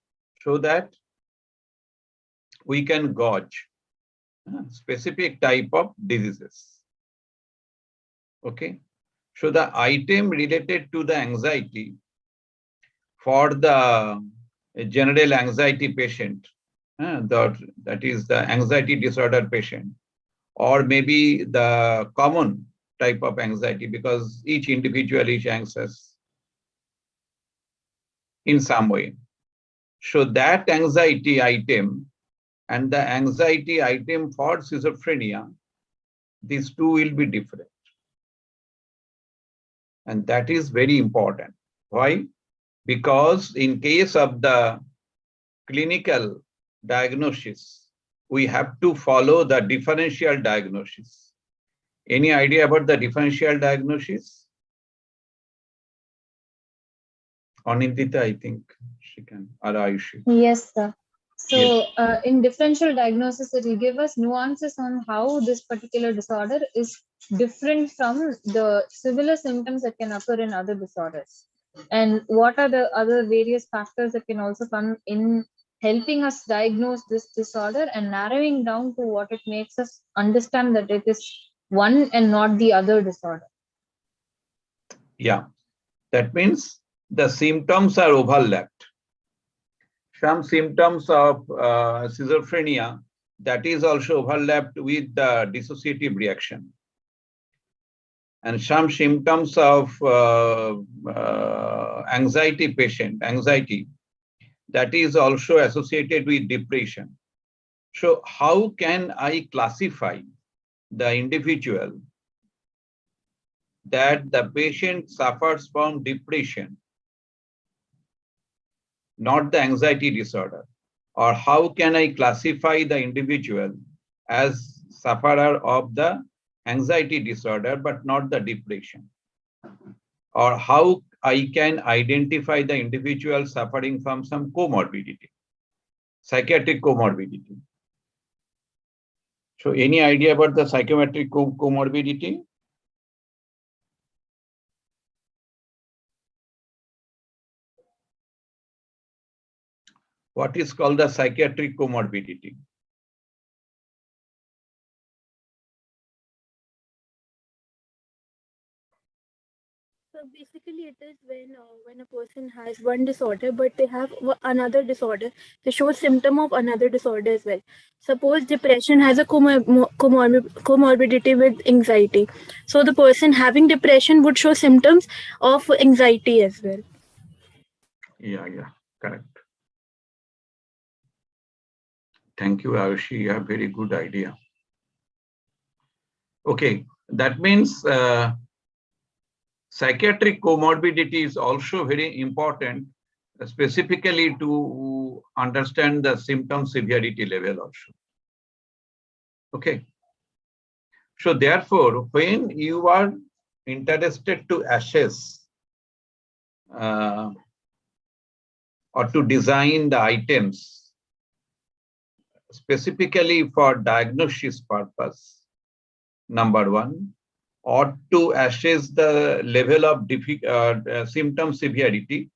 A: so that we can gauge specific type of diseases. Okay. So the item related to the anxiety for the general anxiety patient, that is the anxiety disorder patient, or maybe the common type of anxiety, because each individual is anxious in some way. So that anxiety item and the anxiety item for schizophrenia, these two will be different. And that is very important. Why? Because in case of the clinical diagnosis, we have to follow the differential diagnosis. Any idea about the differential diagnosis? Anindita, I think she can, or Ayushi.
E: Yes, sir. So
A: Yes.
E: in differential diagnosis, it will give us nuances on how this particular disorder is different from the similar symptoms that can occur in other disorders. And what are the other various factors that can also come in helping us diagnose this disorder and narrowing down to what it makes us understand that it is one and not the other disorder.
A: Yeah, that means the symptoms are overlapped. Some symptoms of schizophrenia, that is also overlapped with the dissociative reaction. And some symptoms of anxiety, that is also associated with depression. So how can I classify the individual that the patient suffers from depression, not the anxiety disorder? Or how can I classify the individual as sufferer of the anxiety disorder, but not the depression? Or how I can identify the individual suffering from some comorbidity, psychiatric comorbidity? So any idea about the psychometric comorbidity? What is called the psychiatric comorbidity?
F: So basically, it is when a person has one disorder, but they have another disorder. They show symptom of another disorder as well. Suppose depression has a comorbidity with anxiety. So the person having depression would show symptoms of anxiety as well.
A: Yeah, correct. Thank you, Ayushi. You have very good idea. Okay, that means psychiatric comorbidity is also very important, specifically to understand the symptom severity level also. Okay. So therefore, when you are interested to assess or to design the items specifically for diagnosis purpose, number one, or to assess the level of symptom severity,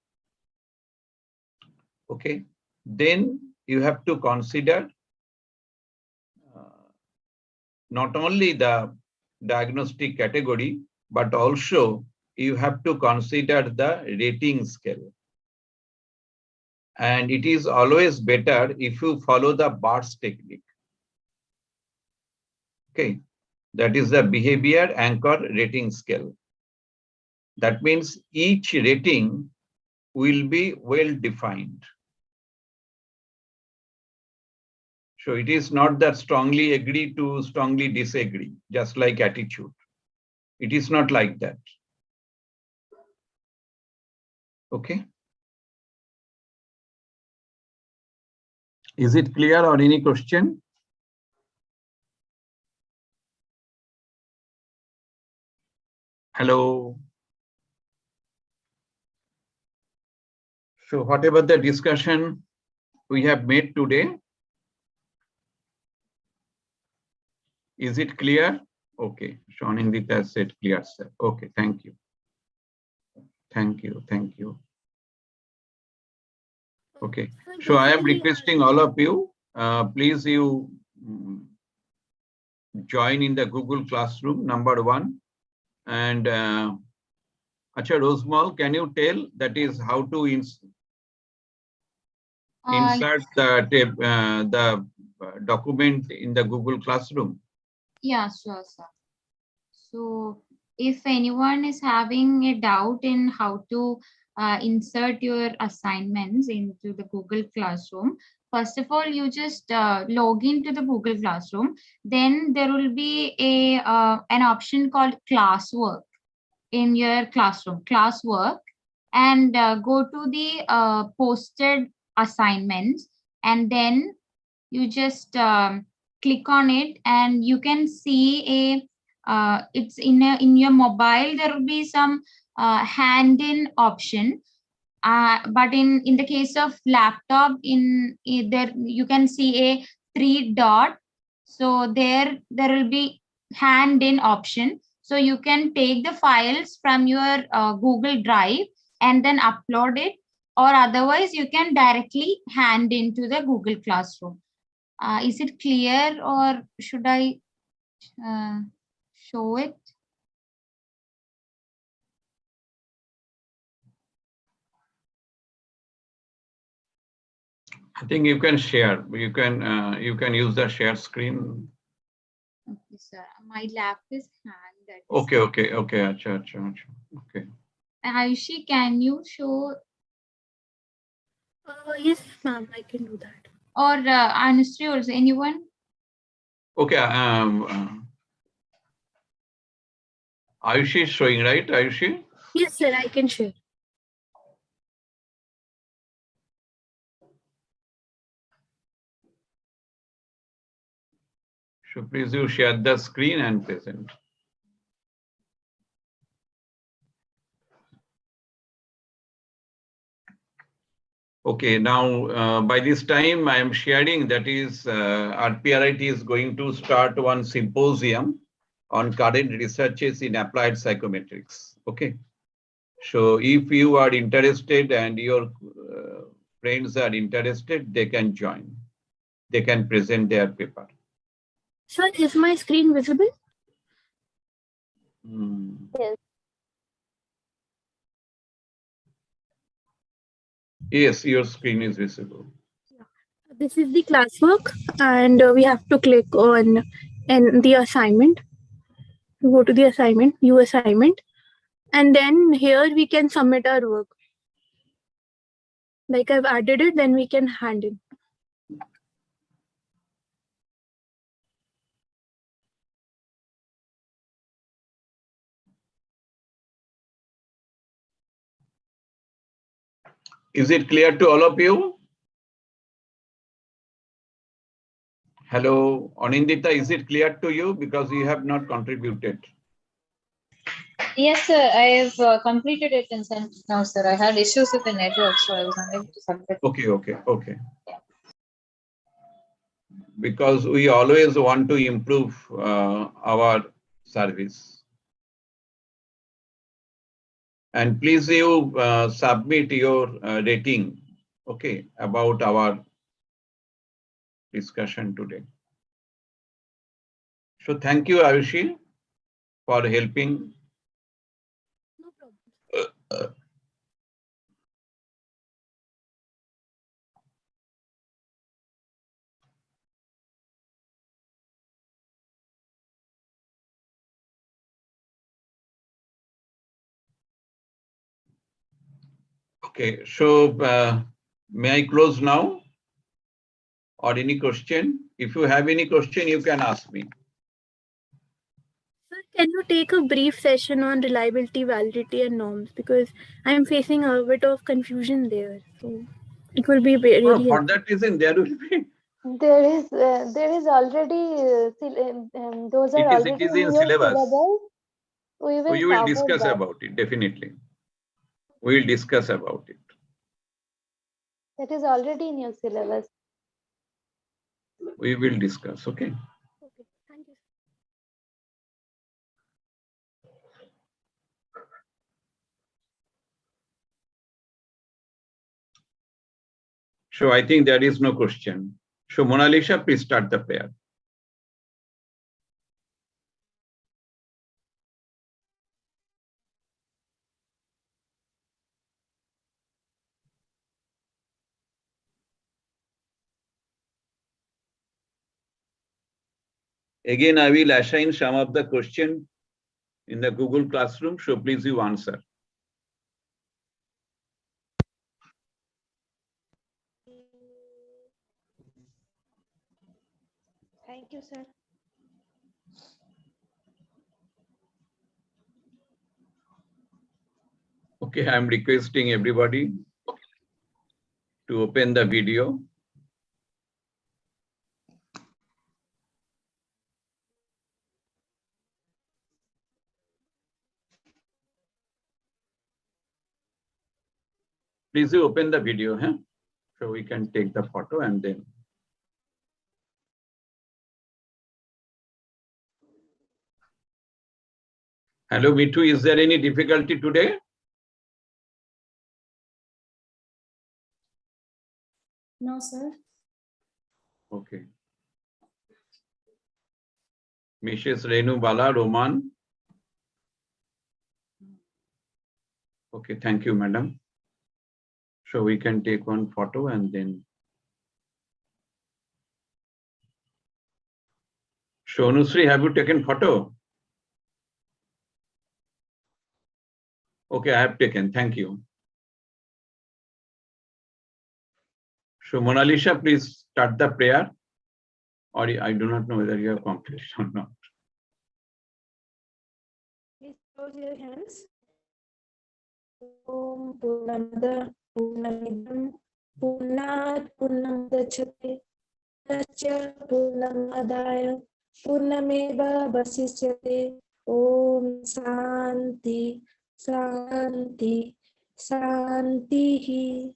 A: okay, then you have to consider not only the diagnostic category, but also you have to consider the rating scale. And it is always better if you follow the BARS technique. Okay, that is the behavior anchor rating scale. That means each rating will be well defined. So it is not that strongly agree to strongly disagree, just like attitude. It is not like that. Okay. Is it clear or any question? Hello. So whatever the discussion we have made today, is it clear? Okay, Shonindita said clear, sir. Okay, thank you. Thank you. Okay, so I am requesting all of you, please you join in the Google Classroom, number one. And Acha Rosemal, can you tell that is how to insert the document in the Google Classroom?
D: Yeah, sure, sir. So if anyone is having a doubt in how to insert your assignments into the Google Classroom, first of all, you just log into the Google Classroom. Then there will be an option called classwork in your classroom, classwork, and go to the posted assignments, and then you just click on it, and you can see it's in your mobile. There will be some hand in option. But in the case of laptop, there you can see a 3 dot. So there will be hand in option. So you can take the files from your Google Drive and then upload it, or otherwise you can directly hand into the Google Classroom. Is it clear, or should I show it?
A: I think you can share. You can use the share screen.
D: Okay, sir. My lap is hanged.
A: Okay. Acha. Okay.
D: Ayushi, can you show,
F: Yes, ma'am, I can do that.
D: or Anusri, or anyone?
A: Okay. Ayushi is showing, right? Ayushi?
F: Yes, sir, I can share.
A: So please you share the screen and present. Okay, now by this time I am sharing, that is RPRIT is going to start one symposium on current researches in applied psychometrics. Okay, so if you are interested and your friends are interested, they can join. They can present their paper.
F: Sir, is my screen visible?
B: Yes.
A: Yes, your screen is visible.
F: This is the classwork, and we have to click on the assignment. Go to the assignment, view assignment, and then here we can submit our work. Like I've added it, then we can hand in.
A: Is it clear to all of you? Hello, Anindita, is it clear to you? Because you have not contributed.
E: Yes, sir. I have completed it and sent it now, sir. I had issues with the network, so I was unable to submit.
A: Okay. Because we always want to improve our service. And please you submit your rating, okay, about our discussion today. So thank you, Ayushi, for helping.
F: No problem.
A: Okay, so may I close now? Or any question? If you have any question, you can ask me.
F: Sir, can you take a brief session on reliability, validity, and norms? Because I'm facing a bit of confusion there. So it will be really
A: For
F: helpful.
A: that reason, there will be.
B: There is already those are already
A: It is
B: in
A: in
B: your
A: syllabus.
B: syllabus. We will
A: We will
B: cover
A: discuss
B: that.
A: about it, definitely. We will discuss about it.
B: That is already in your syllabus.
A: We will discuss, okay?
F: Okay, thank you.
A: So I think there is no question. So Mona Lisa, please start the prayer. Again, I will assign some of the question in the Google Classroom, so please you answer.
B: Thank you, sir.
A: Okay, I'm requesting everybody to open the video. Please do open the video, huh? So we can take the photo and then. Hello, Mithu, is there any difficulty today?
G: No, sir.
A: Okay. Mrs. Renu Bala, Roman. Okay, thank you, madam. So we can take one photo and then. Shonusri, have you taken photo? Okay, I have taken, thank you. So Mona Lisa, please start the prayer. Or I do not know whether you have completed or not.
B: Please close your hands. Om Purnamada Purnamidam Purnat Purnamudachyate Tasya Purnamadaya Purnameva Vasishyate. Om Santi Santi Santi.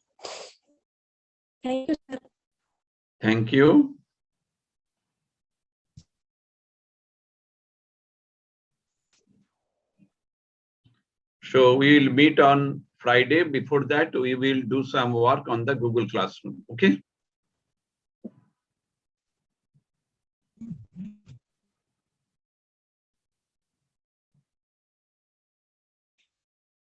B: Thank you, sir.
A: Thank you. So we will meet on Friday. Before that, we will do some work on the Google Classroom. Okay.